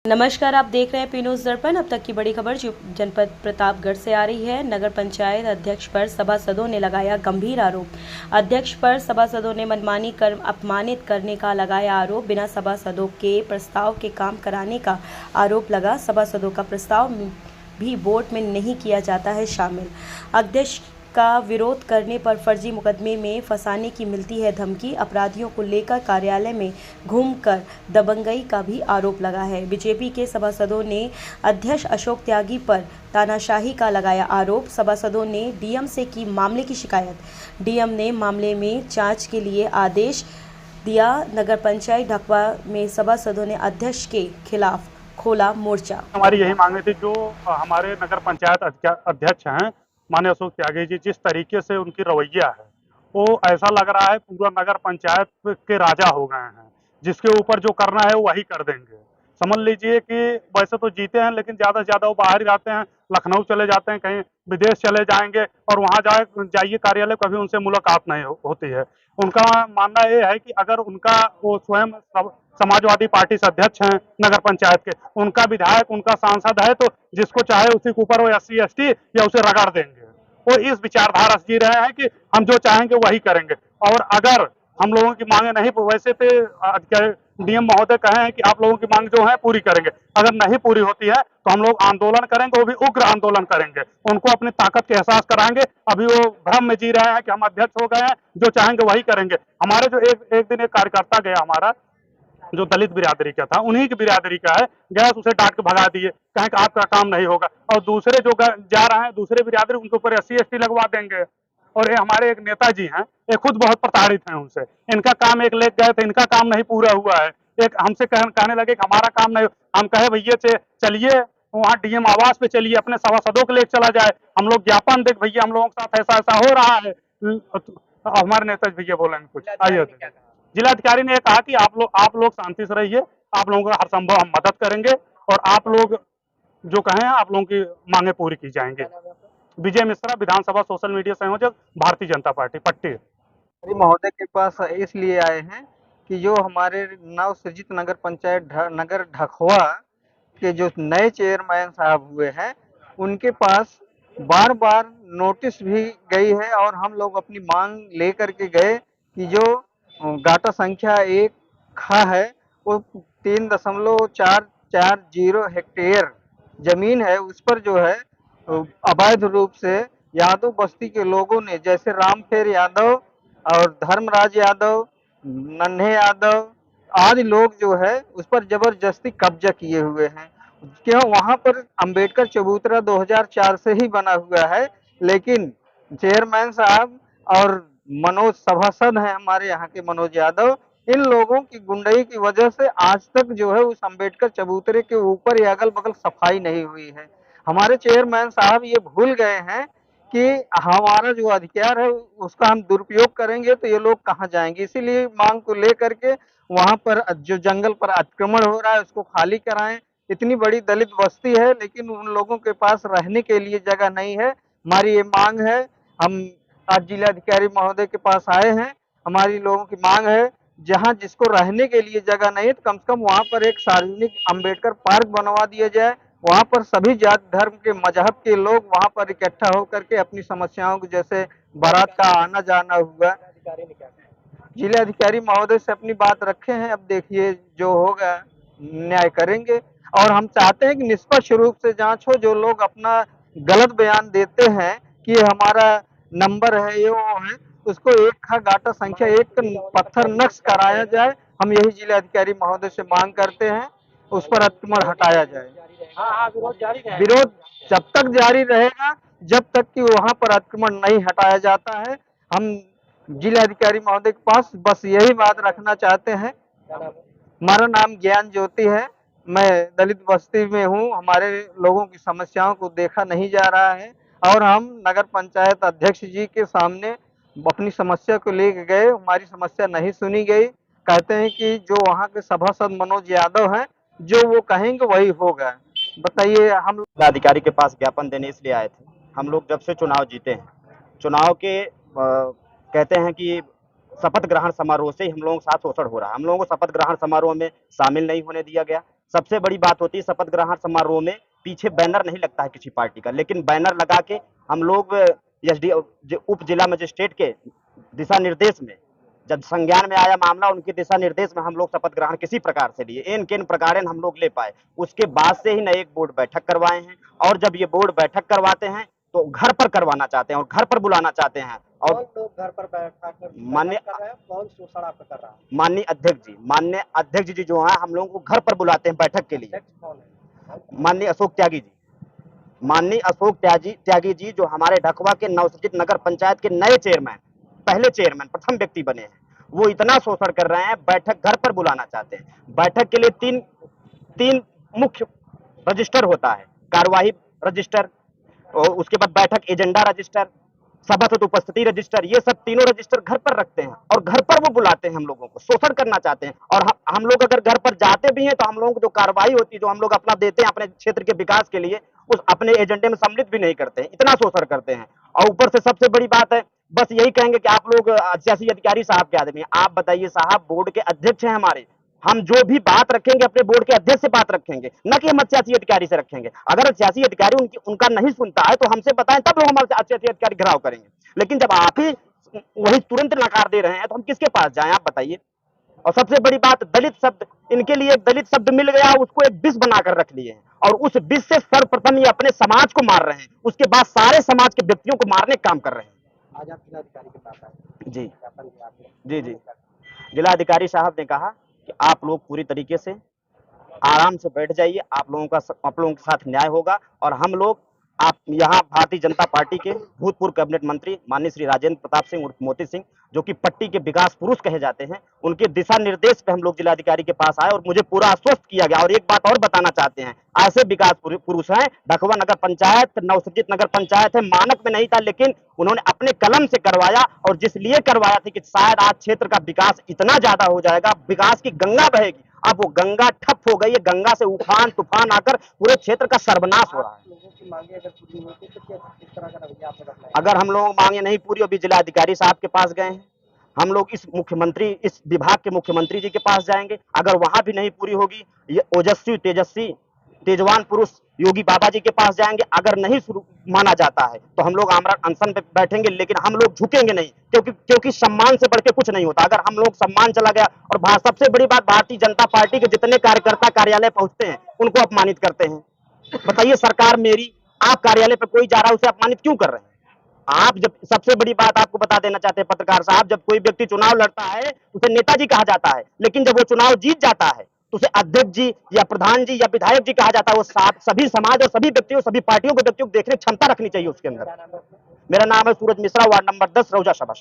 नमस्कार, आप देख रहे हैं पी न्यूज़ दर्पण। अब तक की बड़ी खबर जो जनपद प्रतापगढ़ से आ रही है। नगर पंचायत अध्यक्ष पर सभासदों ने लगाया गंभीर आरोप। अध्यक्ष पर सभासदों ने मनमानी कर अपमानित करने का लगाया आरोप। बिना सभासदों के प्रस्ताव के काम कराने का आरोप लगा। सभासदों का प्रस्ताव भी बोर्ड में नहीं किया जाता है शामिल। अध्यक्ष का विरोध करने पर फर्जी मुकदमे में फंसाने की मिलती है धमकी। अपराधियों को लेकर कार्यालय में घूमकर दबंगई का भी आरोप लगा है। बीजेपी के सभासदों ने अध्यक्ष अशोक त्यागी पर तानाशाही का लगाया आरोप। सभासदों ने डीएम से की मामले की शिकायत। डीएम ने मामले में जांच के लिए आदेश दिया। नगर पंचायत ढकवा में सभासदों ने अध्यक्ष के खिलाफ खोला मोर्चा। हमारी यही मांग थी जो हमारे नगर पंचायत अध्यक्ष हैं माननीय अशोक त्यागी जी, जिस तरीके से उनकी रवैया है वो ऐसा लग रहा है पूरा नगर पंचायत के राजा हो गए हैं, जिसके ऊपर जो करना है वो वही कर देंगे। समझ लीजिए कि वैसे तो जीते हैं लेकिन ज्यादा से ज्यादा वो बाहर ही रहते हैं, लखनऊ चले जाते हैं, कहीं विदेश चले जाएंगे और वहां जाइए कार्यालय, कभी उनसे मुलाकात नहीं होती है। उनका मानना ये है कि अगर उनका वो स्वयं समाजवादी पार्टी से अध्यक्ष हैं नगर पंचायत के, उनका विधायक उनका सांसद है तो जिसको चाहे उसी के ऊपर वो SC ST या उसे रगड़ देंगे। वो इस विचारधारा से जी रहे हैं कि हम जो चाहेंगे वही करेंगे। और अगर हम लोगों की मांगे नहीं, वैसे तो डीएम महोदय कहे हैं कि आप लोगों की मांग जो है पूरी करेंगे, अगर नहीं पूरी होती है तो हम लोग आंदोलन करेंगे, वो भी उग्र आंदोलन करेंगे, उनको अपनी ताकत के एहसास कराएंगे। अभी वो भ्रम में जी रहे हैं कि हम अध्यक्ष हो गए हैं, जो चाहेंगे वही करेंगे। हमारे जो एक दिन एक कार्यकर्ता गया हमारा, जो दलित बिरादरी का था, उन्हीं की बिरादरी का है, गैस उसे डांट के भगा दिए, कहें कि आपका काम नहीं होगा। और दूसरे जो जा रहे हैं दूसरे बिरादरी, उनके ऊपर SC ST लगवा देंगे। और ये हमारे एक नेताजी हैं, ये खुद बहुत प्रताड़ित हैं उनसे। इनका काम एक लेके गए थे, इनका काम नहीं पूरा हुआ है। एक हमसे कहने लगे कि हमारा काम नहीं। हम कहे भैया से चलिए वहाँ डीएम आवास पे चलिए, अपने सभासदों को लेकर चला जाए, हम लोग ज्ञापन देख भैया हम लोगों के साथ ऐसा ऐसा हो रहा है। हमारे नेताजी भैया बोलेंगे कुछ, आइए। जिलाधिकारी ने कहा कि आप लोग शांति से रहिए, आप लोगों का हर संभव हम मदद करेंगे और आप लोग जो कहें आप लोगों की मांगे पूरी की जाएंगी। विजय मिश्रा, विधानसभा सोशल मीडिया संयोजक, भारतीय जनता पार्टी, पट्टी। महोदय के पास इसलिए आए हैं कि जो हमारे नव सृजित नगर पंचायत नगर ढकवा के जो नए चेयरमैन साहब हुए हैं, उनके पास बार बार नोटिस भी गई है और हम लोग अपनी मांग लेकर के गए कि जो गाटा संख्या 1 खा है वो 3.440 हेक्टेयर जमीन है, उस पर जो है अवैध रूप से यादव बस्ती के लोगों ने, जैसे रामफेर यादव और धर्मराज यादव, नन्हे यादव आदि लोग जो है उस पर जबरदस्ती कब्जा किए हुए हैं। क्यों? वहां पर अंबेडकर चबूतरा 2004 से ही बना हुआ है, लेकिन चेयरमैन साहब और मनोज सभासद हैं हमारे यहाँ के मनोज यादव, इन लोगों की गुंडई की वजह से आज तक जो है उस अंबेडकर चबूतरे के ऊपर या अगल बगल सफाई नहीं हुई है। हमारे चेयरमैन साहब ये भूल गए हैं कि हमारा जो अधिकार है उसका हम दुरुपयोग करेंगे तो ये लोग कहाँ जाएंगे। इसीलिए मांग को लेकर के वहां पर जो जंगल पर अतिक्रमण हो रहा है उसको खाली कराएं। इतनी बड़ी दलित बस्ती है लेकिन उन लोगों के पास रहने के लिए जगह नहीं है। हमारी ये मांग है, हम आज जिलाधिकारी महोदय के पास आए हैं। हमारी लोगों की मांग है जहां जिसको रहने के लिए जगह नहीं है तो कम से कम वहां पर एक सार्वजनिक अंबेडकर पार्क बनवा दिया जाए। वहां पर सभी जाति धर्म के मजहब के लोग वहां पर इकट्ठा होकर के अपनी समस्याओं को, जैसे बारात का आना जाना हुआ, जिलाधिकारी महोदय से अपनी बात रखे हैं। अब देखिए जो होगा न्याय करेंगे और हम चाहते हैं कि निष्पक्ष रूप से जांच हो। जो लोग अपना गलत बयान देते हैं कि हमारा नंबर है ये वो है, उसको एक खा गाटा संख्या 1 पत्थर नक्श कराया जाए। हम यही जिलाधिकारी महोदय से मांग करते हैं, उस पर अतिक्रमण हटाया जाए। विरोध जब तक जारी रहेगा जब तक कि वहां पर अतिक्रमण नहीं हटाया जाता है। हम जिलाधिकारी महोदय के पास बस यही बात रखना चाहते हैं। हमारा नाम ज्ञान ज्योति है, मैं दलित बस्ती में हूँ। हमारे लोगों की समस्याओं को देखा नहीं जा रहा है और हम नगर पंचायत अध्यक्ष जी के सामने अपनी समस्या को लेकर गए, हमारी समस्या नहीं सुनी गई। कहते हैं कि जो वहाँ के सभासद मनोज यादव हैं, जो वो कहेंगे वही होगा। बताइए, हम अधिकारी के पास ज्ञापन देने इसलिए आए थे। हम लोग जब से चुनाव जीते हैं, चुनाव के कहते हैं कि शपथ ग्रहण समारोह से ही हम लोगों के साथ शोषण हो रहा है। हम लोगों को शपथ ग्रहण समारोह में शामिल नहीं होने दिया गया। सबसे बड़ी बात होती है शपथ ग्रहण समारोह में पीछे बैनर नहीं लगता है किसी पार्टी का, लेकिन बैनर लगा के हम लोग एसडी उप जिला मजिस्ट्रेट के दिशा निर्देश में जब संज्ञान में आया मामला, उनके दिशा निर्देश में हम लोग शपथ ग्रहण किसी प्रकार से लिए, इन किन प्रकार हम लोग ले पाए। उसके बाद से ही नए एक बोर्ड बैठक करवाए हैं, और जब ये बोर्ड बैठक करवाते हैं तो घर पर करवाना चाहते हैं और घर पर बुलाना चाहते हैं। और लोग घर पर बैठा कर माननीय कौन शोषण आपका कर रहा है? माननीय अध्यक्ष जी जो है हम लोगों को घर पर बुलाते हैं बैठक के लिए। माननीय अशोक त्यागी जी, माननीय अशोक त्यागी जी जो हमारे ढकवा के नवसृजित नगर पंचायत के नए चेयरमैन, पहले चेयरमैन, प्रथम व्यक्ति बने हैं, वो इतना शोषण कर रहे हैं, बैठक घर पर बुलाना चाहते हैं। बैठक के लिए तीन मुख्य रजिस्टर होता है, कार्यवाही रजिस्टर, और उसके बाद बैठक एजेंडा रजिस्टर, सभासद उपस्थिति रजिस्टर, ये सब तीनों रजिस्टर घर पर रखते हैं और घर पर वो बुलाते हैं हम लोगों को, शोषण करना चाहते हैं। और हम लोग अगर घर पर जाते भी हैं तो हम लोगों को जो कार्रवाई होती है, जो हम लोग अपना देते हैं अपने क्षेत्र के विकास के लिए, उस अपने एजेंडे में सम्मिलित भी नहीं करते हैं, इतना शोषण करते हैं। और ऊपर से सबसे बड़ी बात है, बस यही कहेंगे कि आप लोग सियासी अधिकारी साहब के आदमी हैं। आप बताइए साहब, बोर्ड के अध्यक्ष हैं हमारे, हम जो भी बात रखेंगे अपने बोर्ड के अध्यक्ष से बात रखेंगे, न कि हम सियासी अधिकारी से रखेंगे। अगर सियासी अधिकारी उनका नहीं सुनता है तो हमसे बताएं, तब लोग हमारे सियासी अधिकारी घिराव करेंगे। लेकिन जब आप ही वही तुरंत नकार दे रहे हैं तो हम किसके पास जाएं, आप बताइए। और सबसे बड़ी बात, दलित शब्द, इनके लिए एक दलित शब्द मिल गया, उसको एक विष बनाकर रख लिए हैं, और उस विष से सर्वप्रथम ये अपने समाज को मार रहे हैं, उसके बाद सारे समाज के व्यक्तियों को मारने का काम कर रहे हैं। आज आप जिलाधिकारी के पास आए? जी, जिलाधिकारी साहब ने कहा कि आप लोग पूरी तरीके से आराम से बैठ जाइए, आप लोगों के साथ न्याय होगा। और हम लोग आप यहाँ भारतीय जनता पार्टी के भूतपूर्व कैबिनेट मंत्री माननीय श्री राजेंद्र प्रताप सिंह उर्फ मोती सिंह, जो कि पट्टी के विकास पुरुष कहे जाते हैं, उनके दिशा निर्देश पे हम लोग जिलाधिकारी के पास आए और मुझे पूरा आश्वस्त किया गया। और एक बात और बताना चाहते हैं, ऐसे विकास पुरुष हैं, ढकवा नगर पंचायत, नवसृजित नगर पंचायत है, मानक में नहीं था, लेकिन उन्होंने अपने कलम से करवाया, और जिस लिए करवाया था कि शायद आज क्षेत्र का विकास इतना ज्यादा हो जाएगा, विकास की गंगा बहेगी। अब वो गंगा ठप हो गई है, गंगा से उफान तूफान आकर पूरे क्षेत्र का सर्वनाश हो रहा है। अगर हम लोग मांगे नहीं पूरी, अभी जिलाधिकारी साहब के पास गए हैं, हम लोग इस विभाग के मुख्यमंत्री जी के पास जाएंगे। अगर वहां भी नहीं पूरी होगी, ये ओजस्वी तेजवान पुरुष योगी बाबा जी के पास जाएंगे। अगर नहीं माना जाता है तो हम लोग आमरण अनशन पे बैठेंगे, लेकिन हम लोग झुकेंगे नहीं, क्योंकि सम्मान से बढ़ के कुछ नहीं होता। अगर हम लोग सम्मान चला गया, और सबसे बड़ी बात, भारतीय जनता पार्टी के जितने कार्यकर्ता कार्यालय पहुंचते हैं उनको अपमानित करते हैं। बताइए, सरकार मेरी, आप कार्यालय पे कोई जा रहा है उसे अपमानित क्यों कर रहे हैं आप? जब सबसे बड़ी बात आपको बता देना चाहते हैं पत्रकार साहब, जब कोई व्यक्ति चुनाव लड़ता है उसे नेताजी कहा जाता है, लेकिन जब वो चुनाव जीत जाता है तो उसे अध्यक्ष जी या प्रधान जी या विधायक जी कहा जाता है। वो सभी समाज और सभी व्यक्तियों, सभी पार्टियों के व्यक्तियों को देखने की क्षमता रखनी चाहिए उसके अंदर। मेरा नाम है सूरज मिश्रा, वार्ड नंबर 10, रौजा सभा।